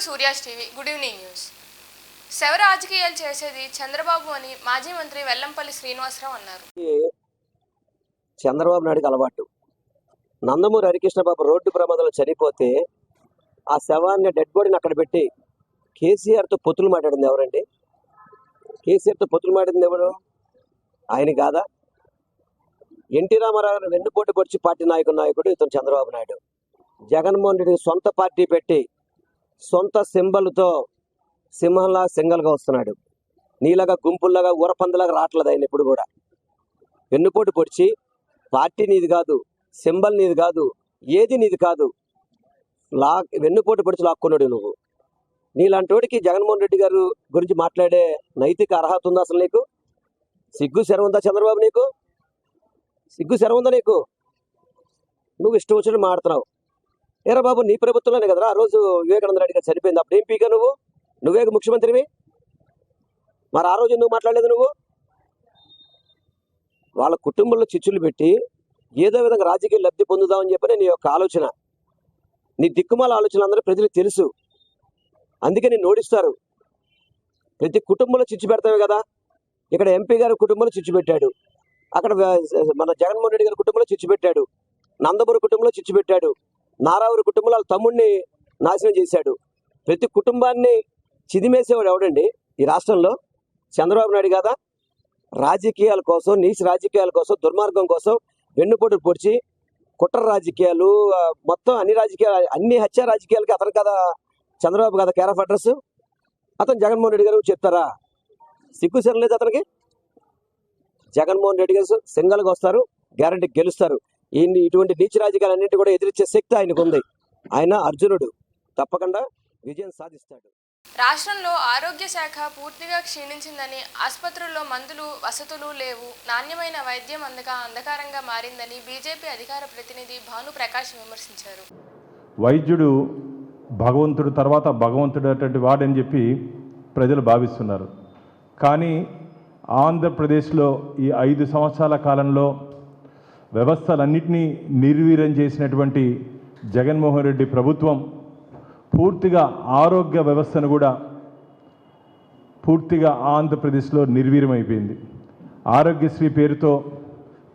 Surya's TV good evening news. శవ రాజకీయాలు చేసేది చంద్రబాబు అని మాజీ మంత్రి వెల్లంపల్లి శ్రీనివాసరావు అన్నారు. చంద్రబాబు నాయుడుకి అలవాటు. నందమూరి హరికృష్ణబాబు రోడ్డు ప్రమాదంలో చనిపోతే ఆ శవాన్ని డెడ్ బాడీని అక్కడ పెట్టి కేసీఆర్తో పొత్తులు మాట్లాడింది ఎవరండి? కేసీఆర్తో పొత్తులు మాట్లాడింది ఎవరు? ఆయన కాదా? ఎన్టీ రామారావు వెన్నుపోటు పొడిచి పార్టీ నాయకుడు ఇతను చంద్రబాబు నాయుడు. జగన్మోహన్ రెడ్డి సొంత పార్టీ పెట్టి సొంత సింబల్తో సింహంలా సింగల్గా వస్తున్నాడు. నీలాగా గుంపుల్లాగా ఊరపందులాగా రావట్లేదు ఆయన ఎప్పుడు కూడా. వెన్నుపోటు పొడిచి పార్టీ నీది కాదు, సింబల్ నీది కాదు, ఏది నీది కాదు, వెన్నుపోటు పొడిచి లాక్కున్నాడు నువ్వు. నీలాంటి వాడికి జగన్మోహన్ రెడ్డి గారు గురించి మాట్లాడే నైతిక అర్హత ఉందా? అసలు నీకు సిగ్గు శరం ఉందా? చంద్రబాబు నీకు సిగ్గు శరం ఉందా నీకు? నువ్వు ఇష్టం వచ్చినట్టు మాడుతున్నావు. ఏరా బాబు, నీ ప్రభుత్వంలోనే కదరా ఆ రోజు వివేకానంద రెడ్డి గారు చనిపోయింది. అప్పుడు ఏం పీకా నువ్వే ముఖ్యమంత్రివి. మరి ఆ రోజు ఎందుకు మాట్లాడలేదు నువ్వు? వాళ్ళ కుటుంబంలో చిచ్చులు పెట్టి ఏదో విధంగా రాజకీయ లబ్ధి పొందుదామని చెప్పని నీ యొక్క ఆలోచన, నీ దిక్కుమాల ఆలోచనలు అందరూ ప్రజలకు తెలుసు. అందుకే నేను ఓడిస్తారు. ప్రతి కుటుంబంలో చిచ్చు పెడతామే కదా. ఇక్కడ ఎంపీ గారి కుటుంబంలో చిచ్చు పెట్టాడు, అక్కడ మన జగన్మోహన్ రెడ్డి గారి కుటుంబంలో చిచ్చు పెట్టాడు, నందమూరి కుటుంబంలో చిచ్చు పెట్టాడు, నారావురి కుటుంబంలో వాళ్ళ తమ్ముడిని నాశనం చేశాడు. ప్రతి కుటుంబాన్ని చిదిమేసేవాడు ఎవడండి ఈ రాష్ట్రంలో? చంద్రబాబు నాయుడు కాదా? రాజకీయాల కోసం, నీచ రాజకీయాల కోసం, దుర్మార్గం కోసం వెన్నుపోటు పొడిచి కుట్ర రాజకీయాలు, మొత్తం అన్ని హత్య రాజకీయాలకి అతను కదా చంద్రబాబు కదా కేర్ ఆఫ్ అడ్రస్. అతను జగన్మోహన్ రెడ్డి గారు చెప్తారా? సిగ్గు సరలేదు అతనికి. జగన్మోహన్ రెడ్డి గారు సింగల్గా వస్తారు, గ్యారంటీ గెలుస్తారు. ఇటువంటి నీచ రాజకీయాలన్నింటి కూడా ఎదిరించే శక్తి ఆయనకు ఉంది. ఆయన అర్జునుడు, తప్పకుండా విజయం సాధిస్తాడు. రాష్ట్రంలో ఆరోగ్య శాఖ పూర్తిగా క్షీణించిందని, ఆసుపత్రుల్లో మందులు, వసతులు లేవు, నాణ్యమైన వైద్యం అందక అంధకారంగా మారిందని బీజేపీ అధికార ప్రతినిధి భానుప్రకాష్ విమర్శించారు. వైద్యుడు భగవంతుడు తర్వాత భగవంతుడు అటువంటి వాడని చెప్పి ప్రజలు భావిస్తున్నారు. కానీ ఆంధ్రప్రదేశ్లో ఈ 5 సంవత్సరాల కాలంలో వ్యవస్థలన్నింటినీ నిర్వీర్యం చేసినటువంటి జగన్మోహన్ రెడ్డి ప్రభుత్వం పూర్తిగా ఆరోగ్య వ్యవస్థను కూడా పూర్తిగా ఆంధ్రప్రదేశ్లో నిర్వీర్యమైపోయింది. ఆరోగ్యశ్రీ పేరుతో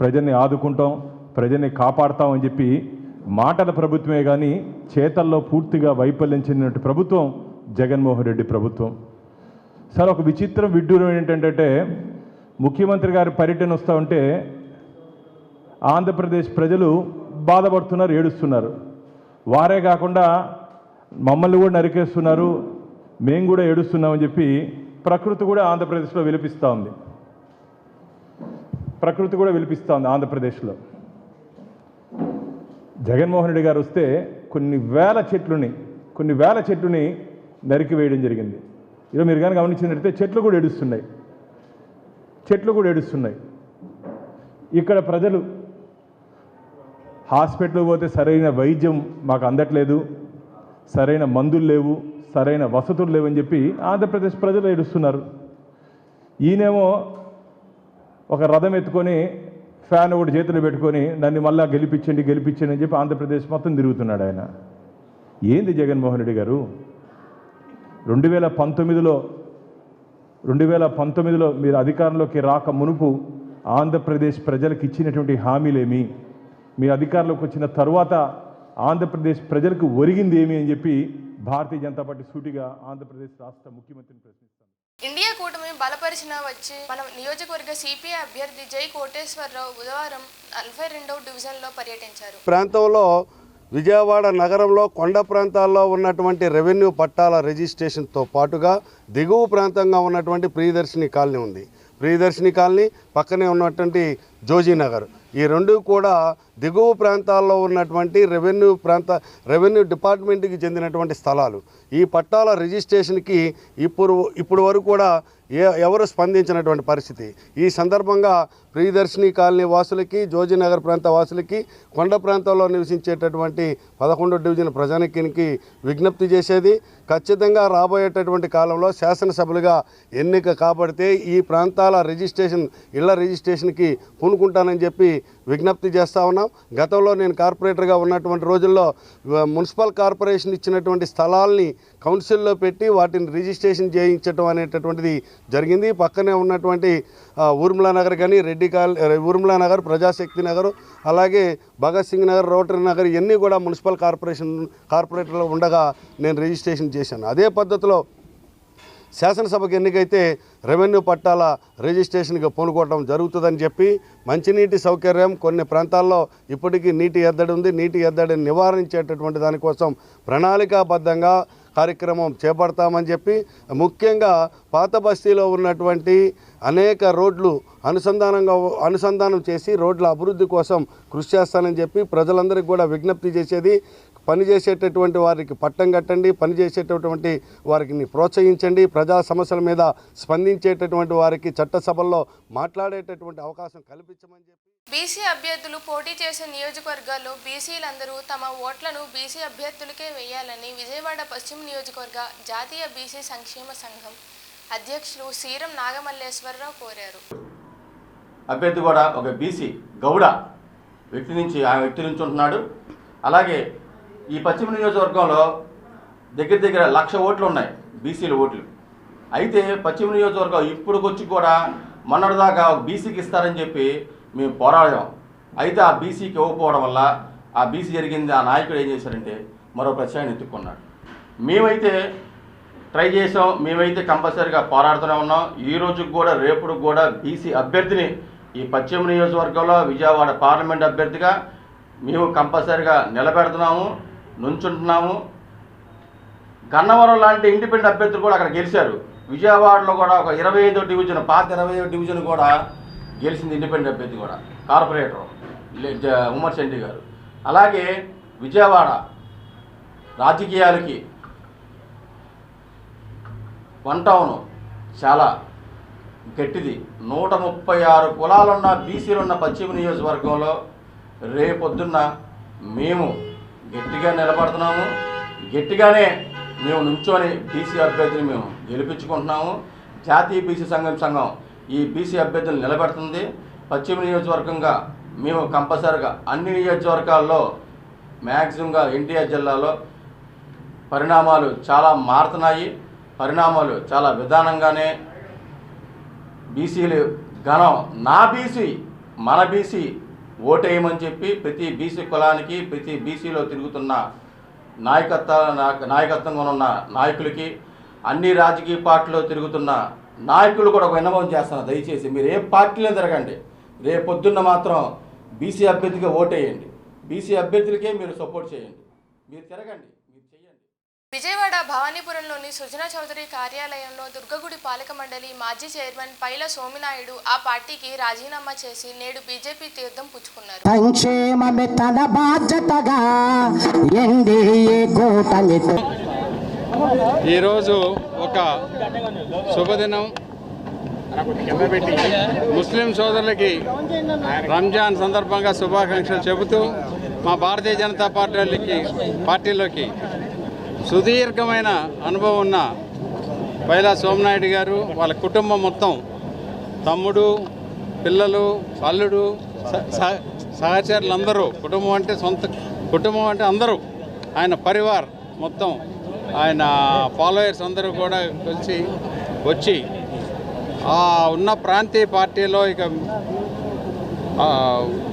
ప్రజల్ని ఆదుకుంటాం, ప్రజల్ని కాపాడుతామని చెప్పి మాటల ప్రభుత్వమే కానీ చేతల్లో పూర్తిగా వైఫల్యం చెందినటువంటి ప్రభుత్వం జగన్మోహన్ రెడ్డి ప్రభుత్వం. సార్, ఒక విచిత్రం విడ్డూరం ఏంటంటే, ముఖ్యమంత్రి గారి పర్యటన వస్తూ ఉంటే ఆంధ్రప్రదేశ్ ప్రజలు బాధపడుతున్నారు, ఏడుస్తున్నారు. వారే కాకుండా మమ్మల్ని కూడా నరికేస్తున్నారు, మేము కూడా ఏడుస్తున్నామని చెప్పి ప్రకృతి కూడా ఆంధ్రప్రదేశ్లో విలపిస్తూ ఉంది. ఆంధ్రప్రదేశ్లో జగన్మోహన్ రెడ్డి గారు వస్తే కొన్ని వేల చెట్లుని నరికివేయడం జరిగింది. ఇలా మీరు కానీ గమనించినట్లయితే చెట్లు కూడా ఏడుస్తున్నాయి. ఇక్కడ ప్రజలు హాస్పిటల్కి పోతే సరైన వైద్యం మాకు అందట్లేదు, సరైన మందులు లేవు, సరైన వసతులు లేవని చెప్పి ఆంధ్రప్రదేశ్ ప్రజలు ఏడుస్తున్నారు. ఈయనేమో ఒక రథం ఎత్తుకొని ఫ్యాన్ ఒకటి చేతులు పెట్టుకొని నన్ను మళ్ళా గెలిపించండి అని చెప్పి ఆంధ్రప్రదేశ్ మొత్తం తిరుగుతున్నాడు ఆయన. ఏంది జగన్మోహన్ రెడ్డి గారు? 2019లో మీరు అధికారంలోకి రాక మునుపు ఆంధ్రప్రదేశ్ ప్రజలకు ఇచ్చినటువంటి హామీలేమి, మీ అధికారంలోకి వచ్చిన తరువాత ఆంధ్రప్రదేశ్ ప్రజలకు ఒరిగింది ఏమి అని చెప్పి భారతీయ జనతా పార్టీ సూటిగా ఆంధ్రప్రదేశ్ రాష్ట్ర ముఖ్యమంత్రిని ప్రశ్నిస్తాను. ఇండియా కూటమి బలపరిచిన వచ్చి మన నియోజకవర్గ సిపిఐ అభ్యర్థి జై కోటేశ్వరరావు బుధవారం 42వ డివిజన్లో పర్యటించారు. ప్రాంతంలో విజయవాడ నగరంలో కొండ ప్రాంతాల్లో ఉన్నటువంటి రెవెన్యూ పట్టాల రిజిస్ట్రేషన్తో పాటుగా దిగువ ప్రాంతంగా ఉన్నటువంటి ప్రియదర్శిని కాలనీ ఉంది. ప్రియదర్శిని కాలనీ పక్కనే ఉన్నటువంటి జోజీ నగర్, ఈ రెండు కూడా దిగువ ప్రాంతాల్లో ఉన్నటువంటి రెవెన్యూ డిపార్ట్మెంట్కి చెందినటువంటి స్థలాలు. ఈ పట్టాల రిజిస్ట్రేషన్కి ఇప్పుడు వరకు కూడా ఎవరు స్పందించినటువంటి పరిస్థితి. ఈ సందర్భంగా ప్రియదర్శిని కాలనీ వాసులకి, జోజీనగర్ ప్రాంత వాసులకి, కొండ ప్రాంతంలో నివసించేటటువంటి 11వ డివిజన్ ప్రజానికానికి విజ్ఞప్తి చేసేది, ఖచ్చితంగా రాబోయేటటువంటి కాలంలో శాసనసభలుగా ఎన్నిక కాబడితే ఈ ప్రాంతాల ఇళ్ల రిజిస్ట్రేషన్కి పూనుకుంటానని చెప్పి విజ్ఞప్తి చేస్తూ ఉన్నాం. గతంలో నేను కార్పొరేటర్గా ఉన్నటువంటి రోజుల్లో మున్సిపల్ కార్పొరేషన్ ఇచ్చినటువంటి స్థలాల్ని కౌన్సిల్లో పెట్టి వాటిని రిజిస్ట్రేషన్ చేయించడం అనేటటువంటిది జరిగింది. పక్కనే ఉన్నటువంటి ఊర్మిళా నగర్ కానీ, ఊర్మిళా నగర్, ప్రజాశక్తి నగర్, అలాగే భగత్ సింగ్ నగర్, రోటరీ నగర్ ఇవన్నీ కూడా మున్సిపల్ కార్పొరేటర్లో ఉండగా నేను రిజిస్ట్రేషన్ చేశాను. అదే పద్ధతిలో శాసనసభకు ఎన్నికైతే రెవెన్యూ పట్టాల రిజిస్ట్రేషన్కి పూనుకోవడం జరుగుతుందని చెప్పి, మంచినీటి సౌకర్యం కొన్ని ప్రాంతాల్లో ఇప్పటికీ నీటి ఎద్దడి ఉంది. నీటి ఎద్దడిని నివారించేటటువంటి దానికోసం ప్రణాళికాబద్ధంగా కార్యక్రమం చేపడతామని చెప్పి, ముఖ్యంగా పాత బస్తీలో ఉన్నటువంటి అనేక రోడ్లు అనుసంధానం చేసి రోడ్ల అభివృద్ధి కోసం కృషి చేస్తానని చెప్పి ప్రజలందరికీ కూడా విజ్ఞప్తి చేసేది, పనిచేసేటటువంటి వారికి పట్టం కట్టండి, పనిచేసేటటువంటి వారికి ప్రోత్సహించండి, ప్రజా సమస్యల మీద స్పందించేటటువంటి వారికి చట్టసభల్లో మాట్లాడేటటువంటి అవకాశం కల్పించమని చెప్పి. బీసీ అభ్యర్థులు పోటీ చేసే నియోజకవర్గాల్లో బీసీలందరూ తమ ఓట్లను బీసీ అభ్యర్థులకే వేయాలని విజయవాడ పశ్చిమ నియోజకవర్గ జాతీయ బీసీ సంక్షేమ సంఘం అధ్యక్షులు శ్రీరం నాగమల్లేశ్వరరావు కోరారు. అభ్యర్థి కూడా ఒక బీసీ గౌడ వ్యక్తి నుంచి ఉంటున్నాడు. అలాగే ఈ పశ్చిమ నియోజకవర్గంలో దగ్గర 1,00,000 ఓట్లు ఉన్నాయి, బీసీల ఓట్లు. అయితే పశ్చిమ నియోజకవర్గం ఇప్పుడుకొచ్చి కూడా మొన్నటిదాకా ఒక బీసీకి ఇస్తారని చెప్పి మేము పోరాడాం. అయితే ఆ బీసీకి ఇవ్వకపోవడం వల్ల ఆ బీసీ జరిగింది, ఆ నాయకుడు ఏం చేశారంటే మరో ప్రత్యయాన్ని ఎత్తుక్కున్నాడు. మేమైతే ట్రై చేసాం, మేమైతే కంపల్సరీగా పోరాడుతూనే ఉన్నాం. ఈ రోజుకి కూడా రేపుడు కూడా బీసీ అభ్యర్థిని ఈ పశ్చిమ నియోజకవర్గంలో విజయవాడ పార్లమెంట్ అభ్యర్థిగా మేము కంపల్సరీగా నిలబెడుతున్నాము, నుంచుంటున్నాము. గన్నవరం లాంటి ఇండిపెండెంట్ అభ్యర్థులు కూడా అక్కడ గెలిచారు. విజయవాడలో కూడా ఒక 25వ డివిజన్, పాత 25వ డివిజన్ కూడా గెలిచింది ఇండిపెండెంట్ అభ్యర్థి కూడా, కార్పొరేటర్ ఉమర్ చండి గారు. అలాగే విజయవాడ రాజకీయాలకి 1 టౌన్ చాలా గట్టిది. 136 కులాలున్న బీసీలున్న పశ్చిమ నియోజకవర్గంలో రేపొద్దున్న మేము గట్టిగా నిలబడుతున్నాము. గట్టిగానే మేము నుంచొని బీసీ అభ్యర్థిని మేము గెలిపించుకుంటున్నాము. జాతీయ బీసీ సంఘం ఈ బీసీ అభ్యర్థులు నిలబెడుతుంది. పశ్చిమ నియోజకవర్గంగా మేము కంపల్సరిగా అన్ని నియోజకవర్గాల్లో మ్యాక్సిమంగా ఎన్టీఆర్ జిల్లాలో పరిణామాలు చాలా మారుతున్నాయి. పరిణామాలు చాలా విధానంగానే బీసీలు గణం నా బీసీ మన బీసీ ఓటేయమని చెప్పి ప్రతి బీసీ కులానికి, ప్రతి బీసీలో తిరుగుతున్న నాయకత్వంగా ఉన్న నాయకులకి, అన్ని రాజకీయ పార్టీలో తిరుగుతున్న నాయకులు కూడా ఒక విన్నపం చేస్తున్నారు. దయచేసి మీరు ఏ పార్టీలో తిరగండి, రేపొద్దున్న మాత్రం బీసీ అభ్యర్థిగా ఓటేయండి, బీసీ అభ్యర్థులకే మీరు సపోర్ట్ చేయండి, మీరు తిరగండి, మీరు చేయండి. విజయవాడ భవానీపురంలోని సుజనా చౌదరి కార్యాలయంలో దుర్గగుడి పాలక మండలి మాజీ చైర్మన్ పైల సోమినాయుడు ఆ పార్టీకి రాజీనామా చేసి నేడు బీజేపీ తీర్థం పుచ్చుకున్నారు. సంక్షేమమే తన బాధ్యతగా ఎన్డీఏ కూటమి. ఈరోజు ఒక శుభదినం. ముస్లిం సోదరులకి రంజాన్ సందర్భంగా శుభాకాంక్షలు చెబుతూ మా భారతీయ జనతా పార్టీలోకి సుదీర్ఘమైన అనుభవం ఉన్న పైలా సోమనాయుడు గారు, వాళ్ళ కుటుంబం మొత్తం, తమ్ముడు, పిల్లలు, అల్లుడు, సహచరులందరూ, కుటుంబం అంటే అందరూ, ఆయన పరివార్ మొత్తం, ఆయన ఫాలోయర్స్ అందరూ కూడా కలిసి వచ్చి ఉన్న ప్రాంతీయ పార్టీలో ఇక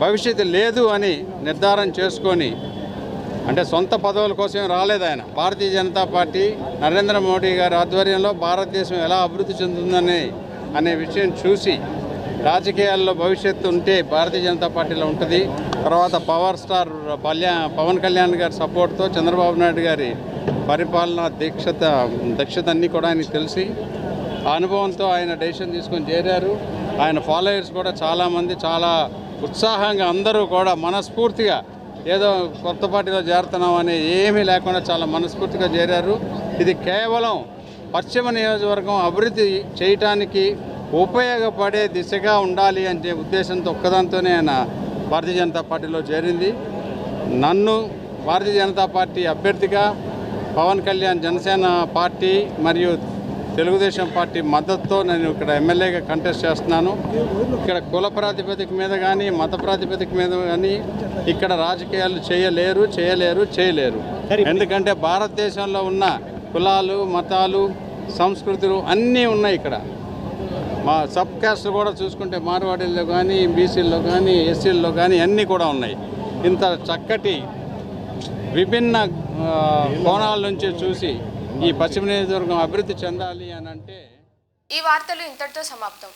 భవిష్యత్తు లేదు అని నిర్ధారణ చేసుకొని, అంటే సొంత పదవుల కోసం రాలేదు ఆయన. భారతీయ జనతా పార్టీ నరేంద్ర మోడీ గారి ఆధ్వర్యంలో భారతదేశం ఎలా అభివృద్ధి చెందుతుందనే విషయం చూసి, రాజకీయాల్లో భవిష్యత్తు ఉంటే భారతీయ జనతా పార్టీలో ఉంటుంది. తర్వాత పవర్ స్టార్ పవన్ కళ్యాణ్ గారి సపోర్ట్తో చంద్రబాబు నాయుడు గారి పరిపాలన దక్షత అన్నీ కూడా ఆయనకు తెలిసి ఆ అనుభవంతో ఆయన డెసిషన్ తీసుకొని చేరారు. ఆయన ఫాలోయర్స్ కూడా చాలామంది చాలా ఉత్సాహంగా, అందరూ కూడా మనస్ఫూర్తిగా ఏదో కొత్త పార్టీలో చేరుతున్నామని ఏమీ లేకుండా చాలా మనస్ఫూర్తిగా చేరారు. ఇది కేవలం పశ్చిమ నియోజకవర్గం అభివృద్ధి చేయటానికి ఉపయోగపడే దిశగా ఉండాలి అనే ఉద్దేశంతో ఒక్కదాంతోనే ఆయన భారతీయ జనతా పార్టీలో చేరింది. నన్ను భారతీయ జనతా పార్టీ అభ్యర్థిగా పవన్ కళ్యాణ్ జనసేన పార్టీ మరియు తెలుగుదేశం పార్టీ మద్దతుతో నేను ఇక్కడ ఎమ్మెల్యేగా కంటెస్ట్ చేస్తున్నాను. ఇక్కడ కుల ప్రాతిపదిక మీద కానీ మత ప్రాతిపదిక మీద కానీ ఇక్కడ రాజకీయాలు చేయలేరు. ఎందుకంటే భారతదేశంలో ఉన్న కులాలు, మతాలు, సంస్కృతులు అన్నీ ఉన్నాయి ఇక్కడ. మా సబ్ క్యాస్ట్ కూడా చూసుకుంటే మార్వాడీల్లో కానీ, బీసీల్లో కానీ, ఎస్సీల్లో కానీ అన్నీ కూడా ఉన్నాయి. ఇంత చక్కటి విభిన్న కోణాల నుంచి చూసి ఈ పశ్చిమ నియోజకవర్గం అభివృద్ధి చెందాలి అని అంటే ఈ వార్తలు ఇంతటితో సమాప్తం.